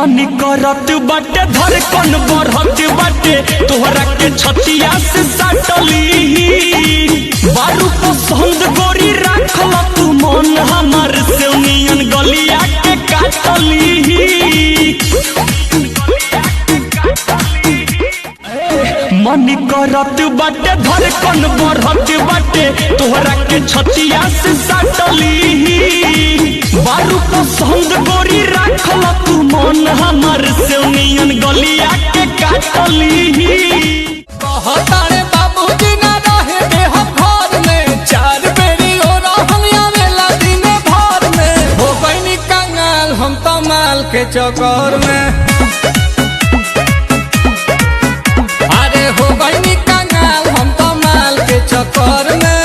मन करत बाटे धड़कन बढ़त बाटे तोहरा के छतिया से साटली बारू पसंद गोरी राखल तू मन हमार से नियन गलिया के काटली। मन करत बाटे धड़कन बढ़त बाटे तोहरा के छतिया से साटली बारू पसंद गोरी राखल तू मन हमार से नियन गलिया के काटली। कहतारे बाबूजी ना रहे दे हम घर में चार बेरी हो रहल आवेला दिन भर में हो गइनी कंगाल हम तो माल के चक्कर में अरे हो गइनी कंगाल हम तो माल के चक्कर में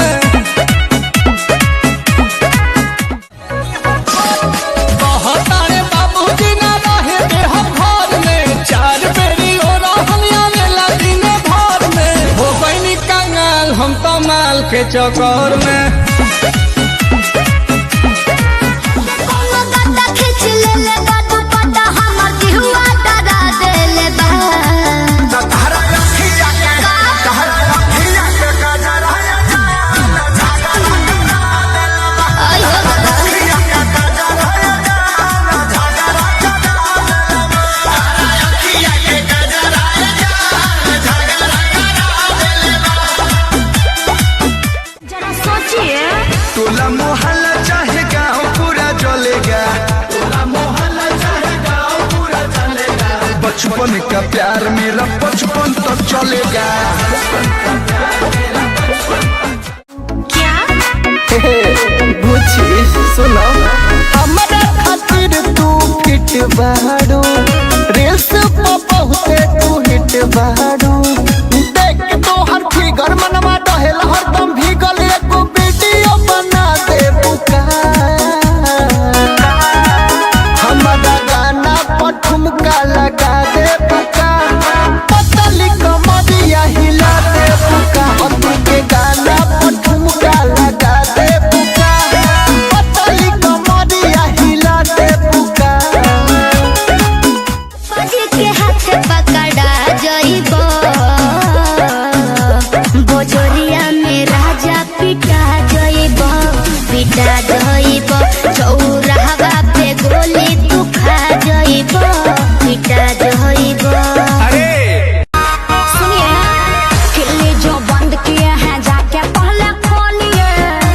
कहतारे बाबूजी ना रहे दे हम घर में चार बेरी हो रहल आवेला दिन भर में हो गइनी कंगाल हम तो माल के चक्कर में टोला मोहल्ला चाहे गाँव पूरा जलेगा, टोला मोहल्ला चाहे गाँव पूरा चलेगा। बचपन का प्यार मेरा बचपन तक चलेगा। क्या बुझी सुनो हमारा खातिर तू फिट बाड़ू रील्स पे बहुते तू हिट बाड़ू देख तो हर फिगर मनवा रहेला हरदम भीगल एको वीडियो बना दे बुका हमारा गाना पर ठुमका लगा दे बुका पतली कमरिया हिला दे बुका अति के गाना पर ठुमका लगा दे बुका पतली कमरिया हिला दे बुका बाजी के हाथ पकड़ा जइबो बोझोरिया में राजा पिटा जइबो चौराहा पे गोली तू खा जइबो पिटा जइबो। सुनिए ना किल्ली जो बंद किए हैं जाके पहले खोलिए।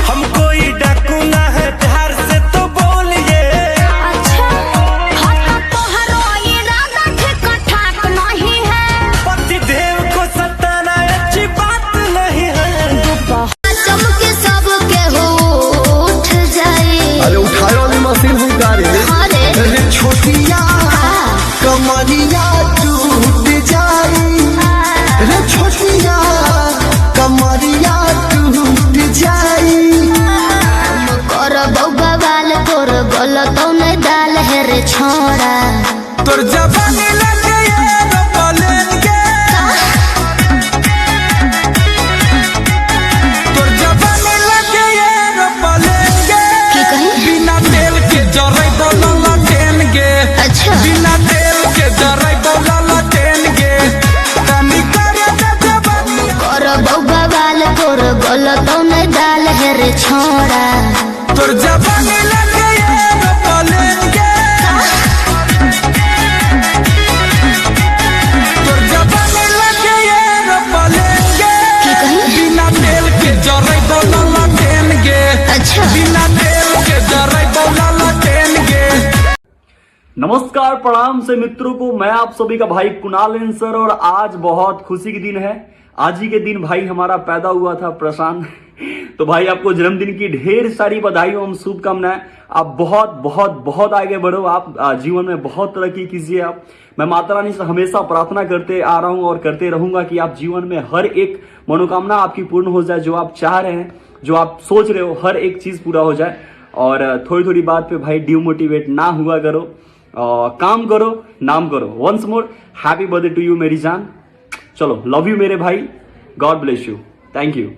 हम कोई डाकू ना है प्यार से तो बोलिए। अच्छा हट तोहरो इरादा ठीक ठाक नहीं है। पति देव को सताना अच्छी बात नहीं है। चमके सबके हो उठ जाए। अरे उठाए वाली मशीन हुई गाड़ी अरे छोटिया कमरिया टूट जाई रे छोटिया कमरिया टूट जाई कर बवाल तोर गलत नहीं डाल है रे छोड़ा। तोर जवानी लगे रोलेंगे, तोर जवानी लगे रोलेंगे। की कही? बिना तेल के जराई बोला टेनगे। अच्छा बिना तेल के जराई बोला टेनगे। तनी करे जवानी कर बवाल तोर गलत नहीं डाल है रे छोड़ा। तोर जवानी लगे रोलेंगे, तोर जवानी लगे रोलेंगे। की कही? बिना तेल के जराई बोला टेनगे। अच्छा बिना तेल के जराई बोला टेनगे। नमस्कार प्रणाम से मित्रों को मैं आप सभी का भाई कुणाल सर और आज बहुत खुशी के दिन है। आज ही के दिन भाई हमारा पैदा हुआ था प्रशांत। तो भाई आपको जन्मदिन की ढेर सारी बधाई एवं शुभकामनाएं। आप बहुत बहुत बहुत आगे बढ़ो, आप जीवन में बहुत तरक्की कीजिए। आप मैं माता रानी से हमेशा प्रार्थना करते आ रहा हूं और करते रहूंगा कि आप जीवन में हर एक मनोकामना आपकी पूर्ण हो जाए, जो आप चाह रहे हैं, जो आप सोच रहे हो, हर एक चीज पूरा हो जाए। और थोड़ी थोड़ी बात पे भाई डिमोटिवेट ना हुआ करो, काम करो, नाम करो। Once more happy birthday to you मेरी जान। चलो लव यू मेरे भाई, God bless you, thank you.